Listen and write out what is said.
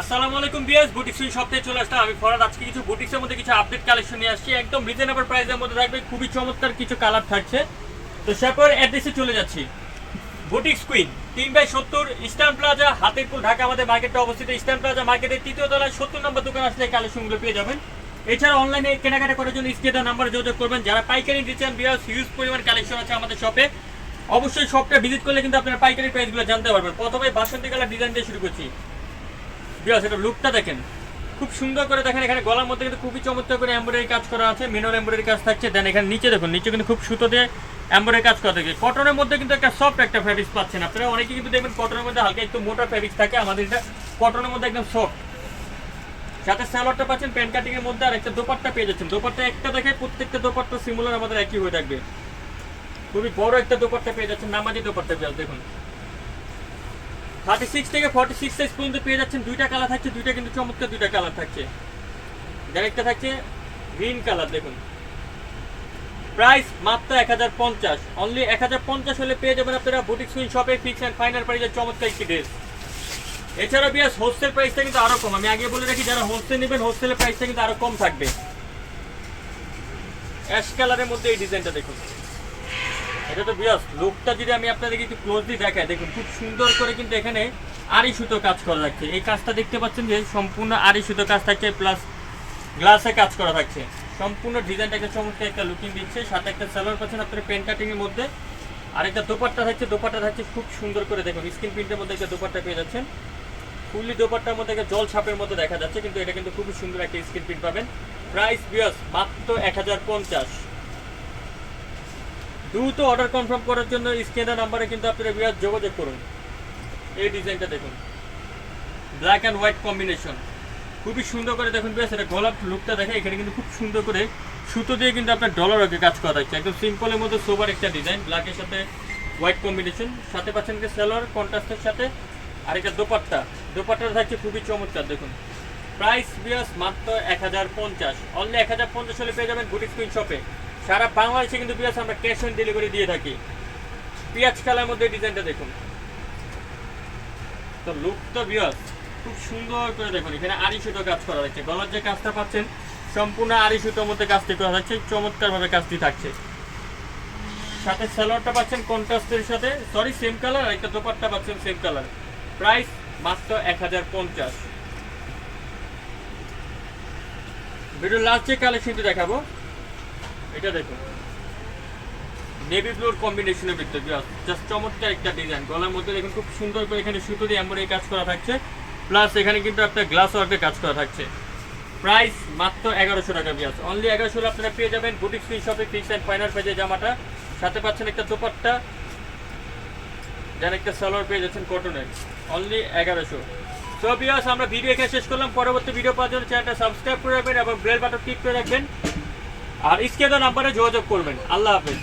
আসসালামু আলাইকুম বিয়াস, boutique swing সপ্তাহে চলে আসলাম। আমি ফরাদ। আজকে কিছু বুটিক্সের মধ্যে কিছু আপডেট কালেকশন নিয়ে আসছি, একদম রিজনেবল প্রাইসের মধ্যে থাকবে, খুবই চমৎকার কিছু কালার থাকছে। তো সেপর অ্যাড্রেসে চলে যাচ্ছি। Boutiques queen 3/70 eastern plaza, Hatirpool, Dhaka. আমাদের মার্কেটটা অবস্থিত ইস্টার্ন প্লাজা মার্কেটের 3য় তলায় 70 নম্বর দোকান আসলে এই কালেকশনগুলো পেয়ে যাবেন। এছাড়া অনলাইনে কেনাকাটা করার জন্য স্ক্রিনে নাম্বারে যোগাযোগ করবেন। যারা পাইকারি দিচ্ছেন বিয়াস, হিউজ পরিমাণ কালেকশন আছে আমাদের শপে। অবশ্যই শপটা ভিজিট করলে কিন্তু আপনারা পাইকারি প্রাইসগুলো জানতে পারবেন। প্রথমে বাসন্তী কালার ডিজাইন দিয়ে শুরু করছি বিয়াস। এটা লুকটা দেখেন, খুব সুন্দর করে দেখেন। এখানে গলার মধ্যে কিন্তু খুবই চমৎকার করে এমব্রয়ডারি কাজ করা আছে, মিনর এমব্রয়ডারি কাজ থাকছে। দেন এখানে নিচে দেখুন, নিচে কিন্তু খুব সুতো দিয়ে এমব্রয়ডারি কাজ করা থাকে। কটনের মধ্যে কিন্তু একটা সফট একটা ফ্যাব্রিক্স পাচ্ছেন আপনারা। অনেকে কিন্তু দেখবেন কটনের মধ্যে হালকা একটু মোটা ফ্যাব্রিক্স থাকে, আমাদের এটা কটনের মধ্যে একদম সফট। সাথে সালোয়ারটা পাচ্ছেন প্যান্ট কাটিং এর মধ্যে, আর একটা দোপাট্টা পেয়ে যাচ্ছেন। দোপাট্টা একটা দেখে প্রত্যেকটা দোপাট্টা সিমিলার আমাদের একই হয়ে থাকবে। খুবই বড় একটা দোপাট্টা পেয়ে যাচ্ছেন, নামাজি দোপাট্টা পেয়ে দেখুন। 36 থেকে 46 সাইজ পর্যন্ত পেয়ে যাচ্ছেন। দুইটা কালার থাকছে, দুইটা কিন্তু চমৎকার দুইটা কালার থাকছে। একটা থাকছে গ্রিন কালার দেখুন। প্রাইস মাত্র 1050, অনলি 1050 হলে পেয়ে যাবেন আপনারা বুটিক সুইং শপে ফিক্স অ্যান্ড ফাইনাল প্রাইসের চমৎকার একটি ড্রেস। এছাড়া বিয়াস হোলসেল প্রাইসটা কিন্তু আরো কম। আমি আগে বলে রাখি, যারা হোলসেল নেবেন হোলসেলের প্রাইসটা কিন্তু আরো কম থাকবে। অ্যাশ কালারের মধ্যে এই ডিজাইনটা দেখুন। এটা তো বিয়াস লুকটা যদি আমি আপনাদেরকে একটু ক্লোজলি দেখাই, দেখুন খুব সুন্দর করে কিন্তু এখানে আড়ি সুতো কাজ করা থাকছে। এই কাজটা দেখতে পাচ্ছেন যে সম্পূর্ণ আড়ি সুতো কাজ থাকছে, প্লাস গ্লাসে কাজ করা থাকছে। সম্পূর্ণ ডিজাইনটা একটা চমৎকার একটা লুকিং দিচ্ছে। সাথে একটা সালোয়ার পাচ্ছেন আপনার পেন কাটিং এর মধ্যে, আর একটা দোপাট্টা থাকছে। দোপাট্টা থাকছে খুব সুন্দর করে দেখুন, স্ক্রিন প্রিন্টের মধ্যে একটা দোপাট্টা পেয়ে যাচ্ছেন। ফুললি দোপাট্টার মধ্যে একটা জল ছাপের মধ্যে দেখা যাচ্ছে, কিন্তু এটা কিন্তু খুবই সুন্দর একটা স্ক্রিন প্রিন্ট পাবেন। প্রাইস বিয়াস মাত্র 1050। দ্রুত অর্ডার কনফার্ম করার জন্য স্ক্রিনের নাম্বারে কিন্তু আপনারা বিয়াস যোগাযোগ করুন। এই ডিজাইনটা দেখুন, ব্ল্যাক অ্যান্ড হোয়াইট কম্বিনেশন, খুবই সুন্দর করে দেখুন বিয়াস। এটা গলার লুকটা দেখে, এখানে কিন্তু খুব সুন্দর করে সুতো দিয়ে কিন্তু আপনার ডলার আগে কাজ করা থাকছে। একদম সিম্পলের মধ্যে সোবার একটা ডিজাইন, ব্ল্যাকের সাথে হোয়াইট কম্বিনেশন। সাথে পাচ্ছেন কি সালোয়ার কন্ট্রাস্টের সাথে, আর একটা দোপাট্টা। দোপাট্টাটা থাকছে খুবই চমৎকার দেখুন। প্রাইস বিয়াস মাত্র 1050, অনলি 1050 হলে পেয়ে যাবেন বুটিক সুইং শপে। সারা বাংলাদেশে কিন্তু বিয়াস আমরা ক্যাশ অন ডেলিভারি দিয়ে থাকি। পেঁয়াজ কালার মধ্যে ডিজাইনটা দেখুন। তো লুকটা বিয়াস খুব সুন্দর করে দেখুন। এখানে আড়ি সুতো কাজ করা থাকছে। গলার যে কাজটা পাচ্ছেন সম্পূর্ণ আড়ি সুতোর মধ্যে কাজটি করা থাকছে, চমৎকার ভাবে কাজটি থাকছে। সাথে সালোয়ারটা পাচ্ছেন কন্ট্রাস্টের সাথে, সরি সেম কালার, আর একটা দোপাট্টা পাচ্ছেন সেম কালার। প্রাইস মাত্র 1050। ভিডিওর লাস্ট যে কালেকশনটি দেখাবো এটা দেখুন, নেভি ব্লুর কম্বিনেশনের ভিতরে জাস্ট চমৎকার একটা ডিজাইন। গলার মধ্যে দেখুন খুব সুন্দর করে এখানে সুতো দিয়ে এমব্রয়ডারি কাজ করা থাকছে, প্লাস এখানে কিন্তু আপনার গ্লাস ওয়ার্কের কাজ করা থাকছে। প্রাইস মাত্র 1100 টাকা বিয়াস, অনলি 1100 আপনারা পেয়ে যাবেন বুটিক সুইং শপে ফিক্স অ্যান্ড ফাইনাল প্রাইসে জামাটা। সাথে পাচ্ছেন একটা দোপাট্টা, দেন একটা সালোয়ার পেয়ে যাচ্ছেন কটনের, অনলি 1100। সো বিয়াস আমরা ভিডিও এখানে শেষ করলাম। পরবর্তী ভিডিও পাওয়ার জন্য চ্যানেলটা সাবস্ক্রাইব করে রাখবেন এবং বেল বাটন ক্লিক করে রাখবেন, আর স্ক্রিনে নাম্বারে যোগাযোগ করবেন। আল্লাহ হাফেজ।